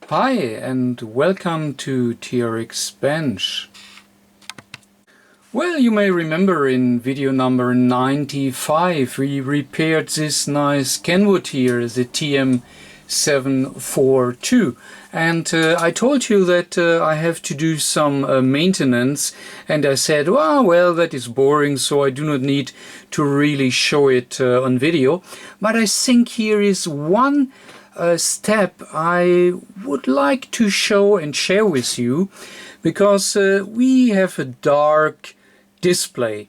Hi and welcome to TRX Bench. Well, you may remember in video number 95 we repaired this nice Kenwood here, the TM742, and I told you that I have to do some maintenance, and I said, well, that is boring, so I do not need to really show it on video. But I think here is one step I would like to show and share with you, because we have a dark display,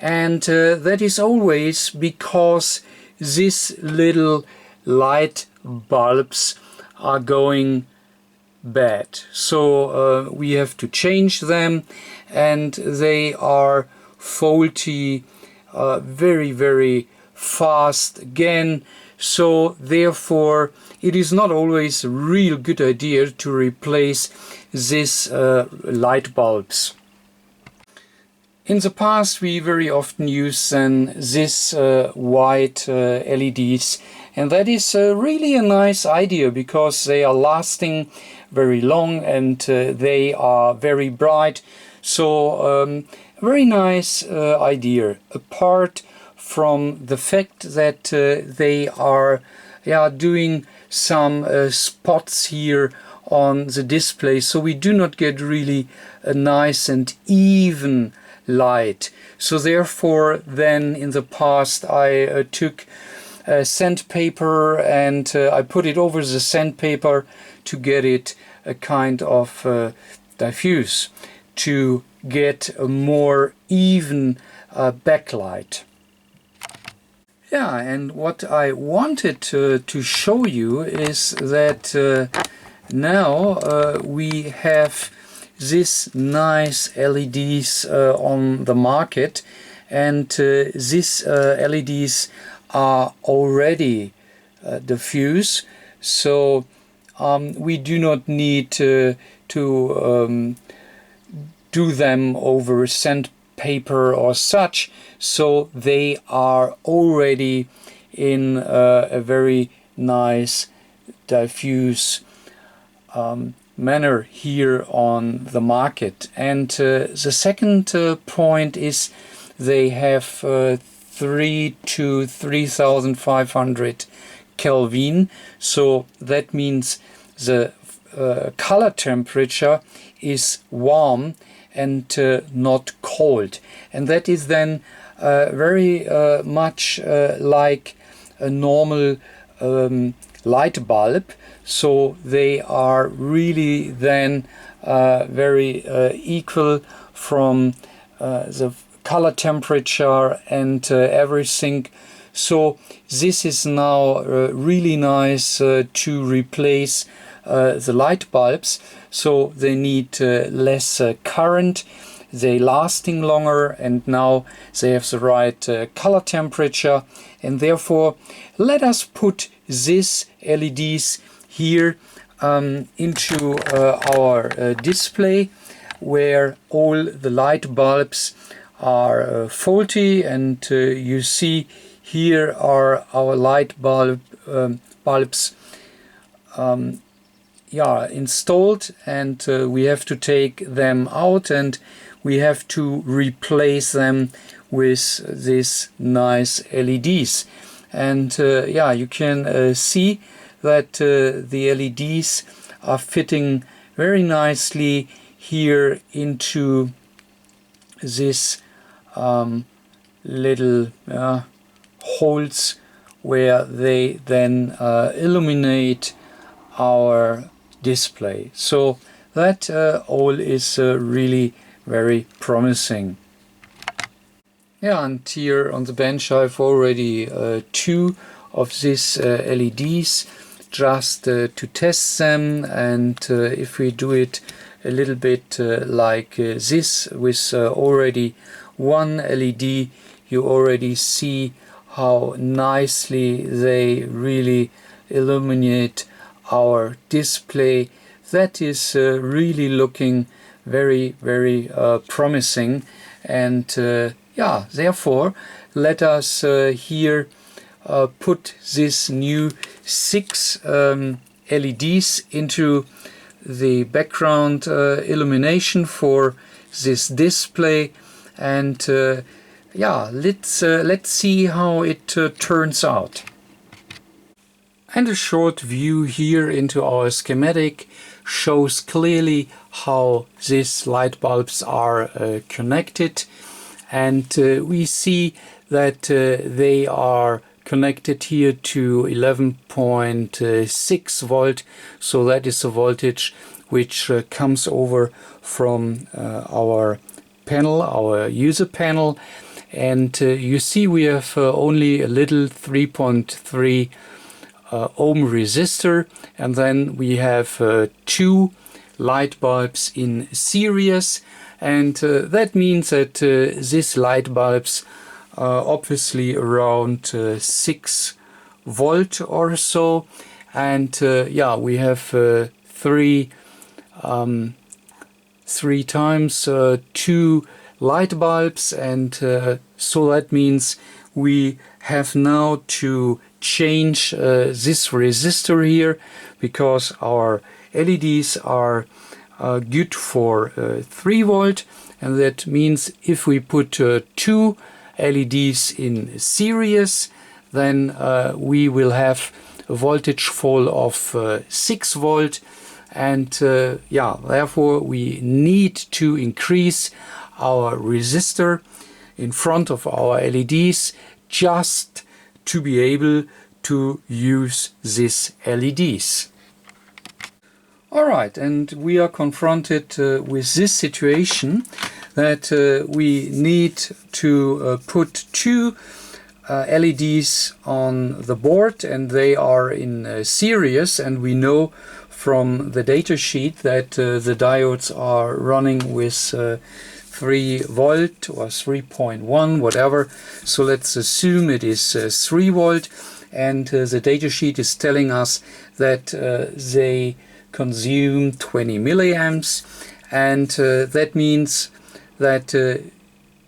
and that is always because these little light bulbs are going bad. So we have to change them, and they are faulty very fast again. So therefore it is not always a real good idea to replace these light bulbs. In the past we very often use then this white LEDs, and that is really a nice idea because they are lasting very long and they are very bright. So very nice idea, apart from the fact that they are doing some spots here on the display, so we do not get really a nice and even light. So therefore then in the past I took sandpaper and I put it over the sandpaper to get it a kind of diffuse, to get a more even backlight. Yeah, and what I wanted to show you is that now we have these nice LEDs on the market, and these LEDs are already diffuse, so we do not need to do them over sandpaper or such, so they are already in a very nice diffuse manner here on the market. And the second point is they have 3 to 3500 Kelvin, so that means the color temperature is warm and not cold, and that is then very much like a normal light bulb. So they are really then very equal from the color temperature and everything. So this is now really nice to replace the light bulbs, so they need less current, they lasting longer, and now they have the right color temperature. And therefore let us put these LEDs here into our display, where all the light bulbs are faulty, and you see here are our light bulbs installed, and we have to take them out and we have to replace them with these nice LEDs. And you can see that the LEDs are fitting very nicely here into this little holes, where they then illuminate our display. So that all is really very promising. Yeah, and here on the bench I've already 2 of these LEDs, just to test them. And if we do it a little bit like this, with already one LED, you already see how nicely they really illuminate our display. That is really looking very promising. And therefore let us here put this new 6 LEDs into the background illumination for this display, and yeah, let's see how it turns out. And a short view here into our schematic shows clearly how these light bulbs are connected, and we see that they are connected here to 11.6 volt, so that is the voltage which comes over from our panel, our user panel, and you see we have only a little 3.3 ohm resistor, and then we have two light bulbs in series, and that means that these light bulbs obviously around 6 volt or so, and yeah, we have three times 2 light bulbs, and so that means we have now to change this resistor here, because our LEDs are good for 3 volt, and that means if we put 2 LEDs in series, then we will have a voltage fall of 6 volt, and yeah, therefore we need to increase our resistor in front of our LEDs just to be able to use these LEDs. Alright, and we are confronted with this situation that we need to put 2 LEDs on the board, and they are in series, and we know from the data sheet that the diodes are running with 3 volt or 3.1, whatever, so let's assume it is 3 volt, and the data sheet is telling us that they consume 20 milliamps, and that means that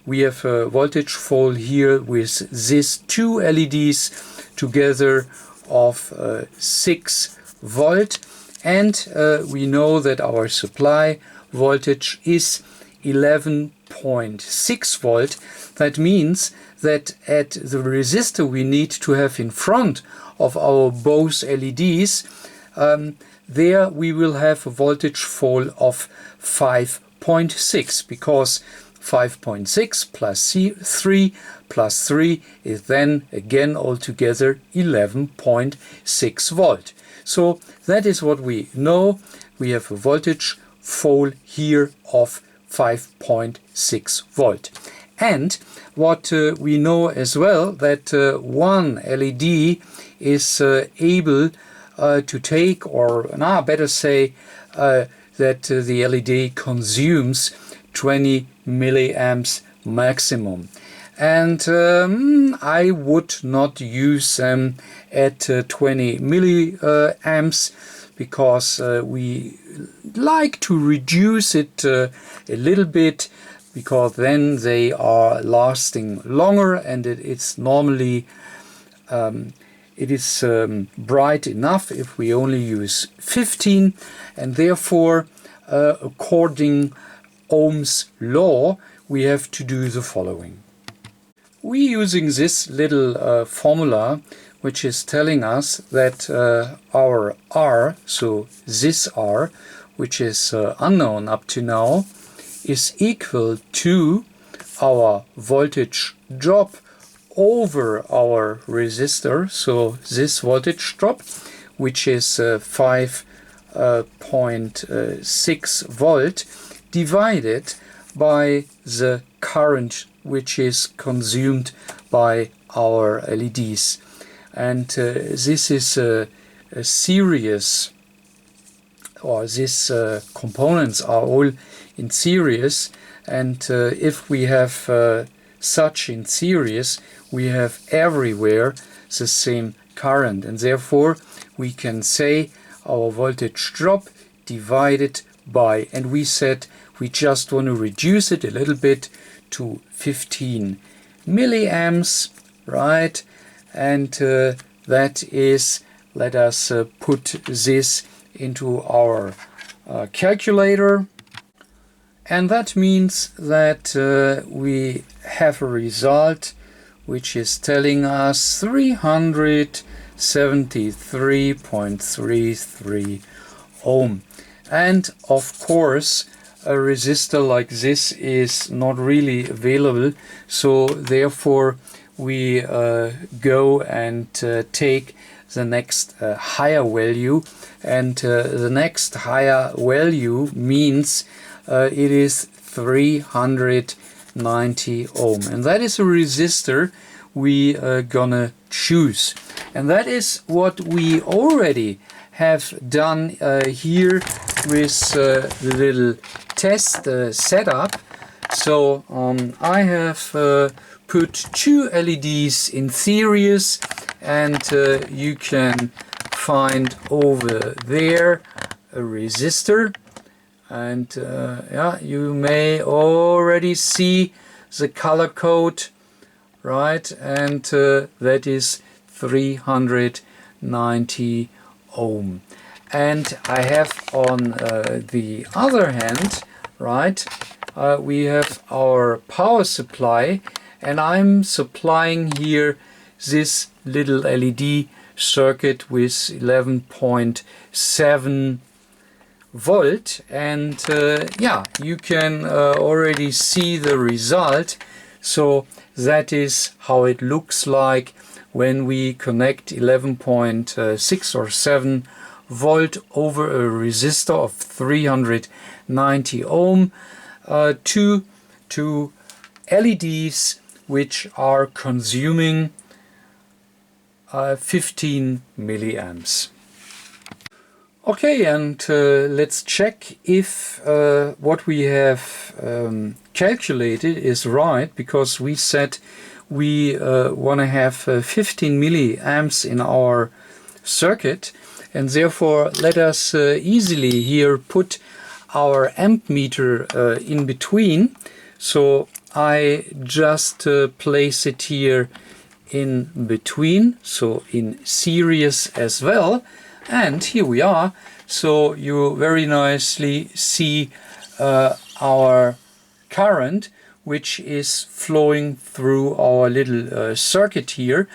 we have a voltage fall here with these 2 LEDs together of 6 volt, and we know that our supply voltage is 11.6 volt. That means that at the resistor we need to have in front of our both LEDs, there we will have a voltage fall of 5.6, because 5.6 plus 3 plus 3 is then again altogether 11.6 volt. So that is what we know. We have a voltage fall here of 5.6 volt. And what we know as well, that one LED is able to take, or better say that the LED consumes 20 milliamps maximum. And I would not use them at 20 milliamps, because we like to reduce it a little bit, because then they are lasting longer, and it's normally it is bright enough if we only use 15, and therefore according Ohm's law we have to do the following. We're using this little formula, which is telling us that our R, so this R, which is unknown up to now, is equal to our voltage drop over our resistor, so this voltage drop, which is 5.6 volt, divided by the current which is consumed by our LEDs. And this is a series, or these components are all in series, and if we have such in series, we have everywhere the same current, and therefore we can say our voltage drop divided by, and we said we just want to reduce it a little bit to 15 milliamps, right? And that is let us put this into our calculator, and that means that we have a result which is telling us 373.33 ohm. And of course a resistor like this is not really available, so therefore we go and take the next higher value, and the next higher value means it is 390 ohm, and that is a resistor we gonna choose. And that is what we already have done here with the little test setup. So I have put two LEDs in series, and you can find over there a resistor, and yeah, you may already see the color code, right? And that is 390 ohm. And I have on the other hand, right, we have our power supply, and I'm supplying here this little LED circuit with 11.7 volt, and yeah, you can already see the result. So that is how it looks like when we connect 11.6 or 7 volt over a resistor of 390 ohm to LEDs which are consuming 15 milliamps. Okay, and let's check if what we have calculated is right, because we said we want to have 15 milliamps in our circuit, and therefore let us easily here put our amp meter in between. So I just place it here in between, so in series as well. And here we are. So you very nicely see our current, which is flowing through our little circuit here.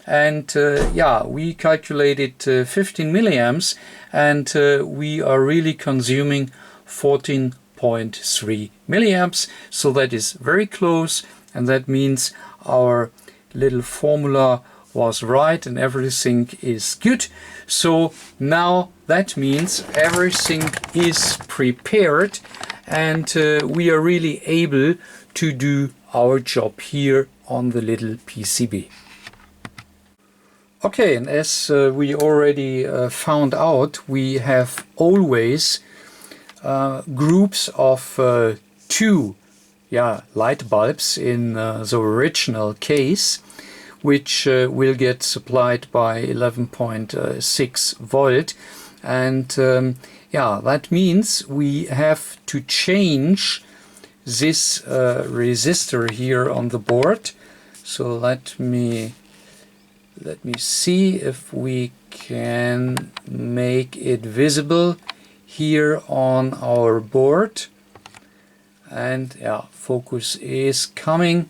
And yeah, we calculated 15 milliamps, and we are really consuming 14.3 milliamps. So that is very close, and that means our little formula was right and everything is good. So now that means everything is prepared, and we are really able to do our job here on the little PCB. Okay, and as we already found out, we have always groups of two light bulbs in the original case, which will get supplied by 11.6 volt, and yeah, that means we have to change this resistor here on the board. So let me see if we can make it visible here on our board. And yeah, focus is coming.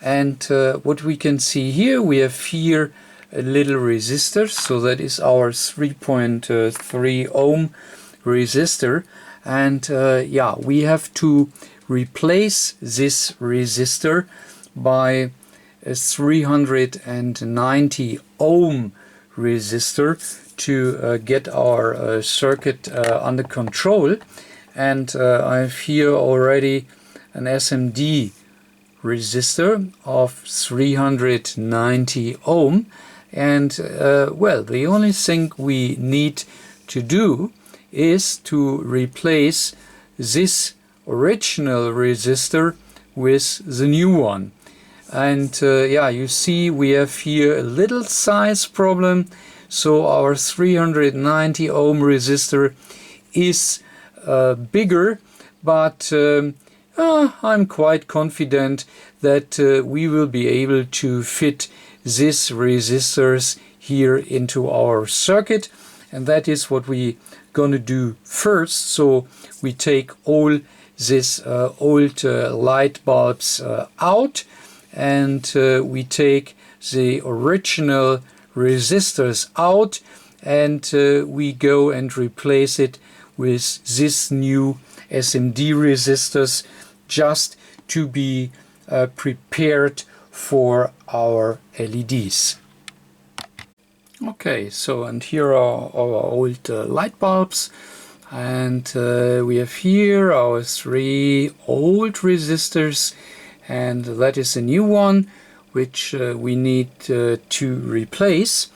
And what we can see here, we have here a little resistor, so that is our 3.3 ohm resistor, and yeah, we have to replace this resistor by a 390 ohm resistor to get our circuit under control. And I have here already an SMD resistor of 390 ohm, and well, the only thing we need to do is to replace this original resistor with the new one. And yeah, you see we have here a little size problem, so our 390 ohm resistor is bigger, but I'm quite confident that we will be able to fit these resistors here into our circuit, and that is what we gonna do first. So we take all this old light bulbs out, and we take the original resistors out, and we go and replace it with this new SMD resistors, just to be prepared for our LEDs. Okay, so and here are our old light bulbs, and we have here our 3 old resistors, and that is a new one which we need to replace.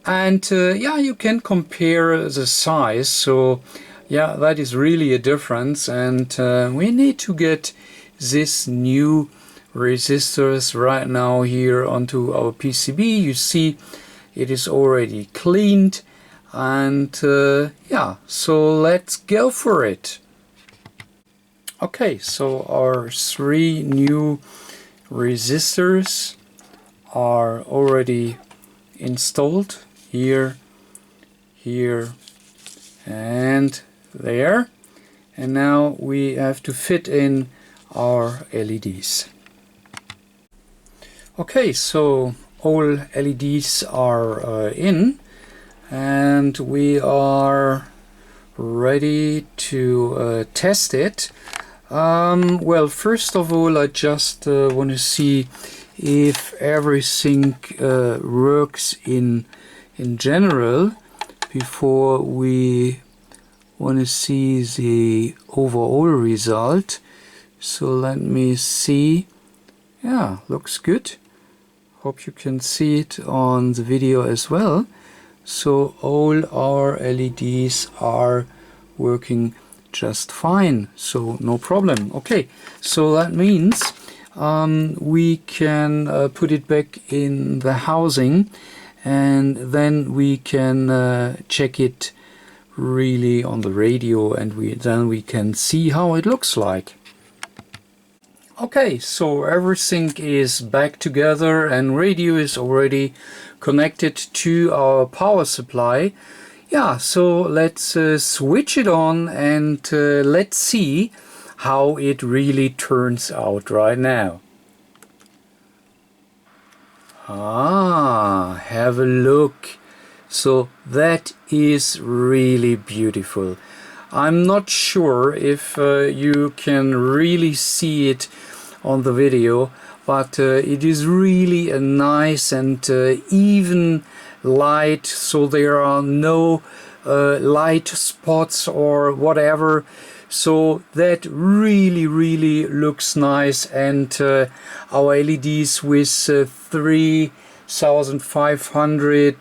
And yeah, you can compare the size, so yeah, that is really a difference, and we need to get this new resistors right now here onto our PCB. You see it is already cleaned, and yeah, so let's go for it. Okay, so our 3 new resistors are already installed here, here, and there, and now we have to fit in our LEDs. Okay, so all LEDs are in, and we are ready to test it. Well, first of all, I just want to see if everything works in general before we want to see the overall result. So let me see. Yeah, looks good. Hope you can see it on the video as well. So all our LEDs are working just fine, so no problem. Okay, so that means we can put it back in the housing, and then we can check it really on the radio, and then we can see how it looks like. Okay, so everything is back together, and radio is already connected to our power supply. Yeah, so let's switch it on, and let's see how it really turns out right now. Ah, have a look. So that is really beautiful. I'm not sure if you can really see it on the video, but it is really a nice and even light, so there are no light spots or whatever. So that really looks nice, and our LEDs with 3500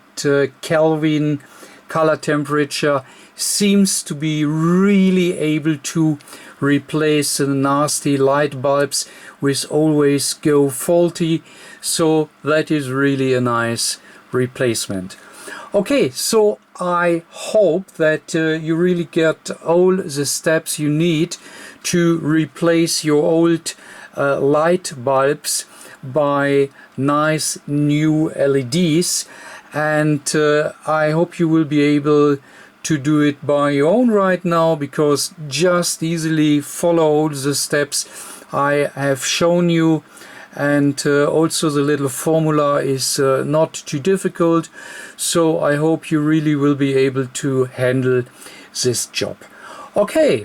Kelvin color temperature seems to be really able to replace the nasty light bulbs which always go faulty. So that is really a nice replacement. Okay, so I hope that you really get all the steps you need to replace your old light bulbs by nice new LEDs, and I hope you will be able to do it by your own right now, because just easily follow all the steps I have shown you, and also the little formula is not too difficult, so I hope you really will be able to handle this job. Okay,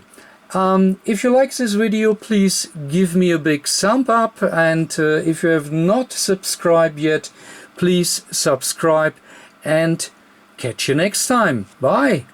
if you like this video, please give me a big thumb up, and if you have not subscribed yet, please subscribe, and catch you next time. Bye!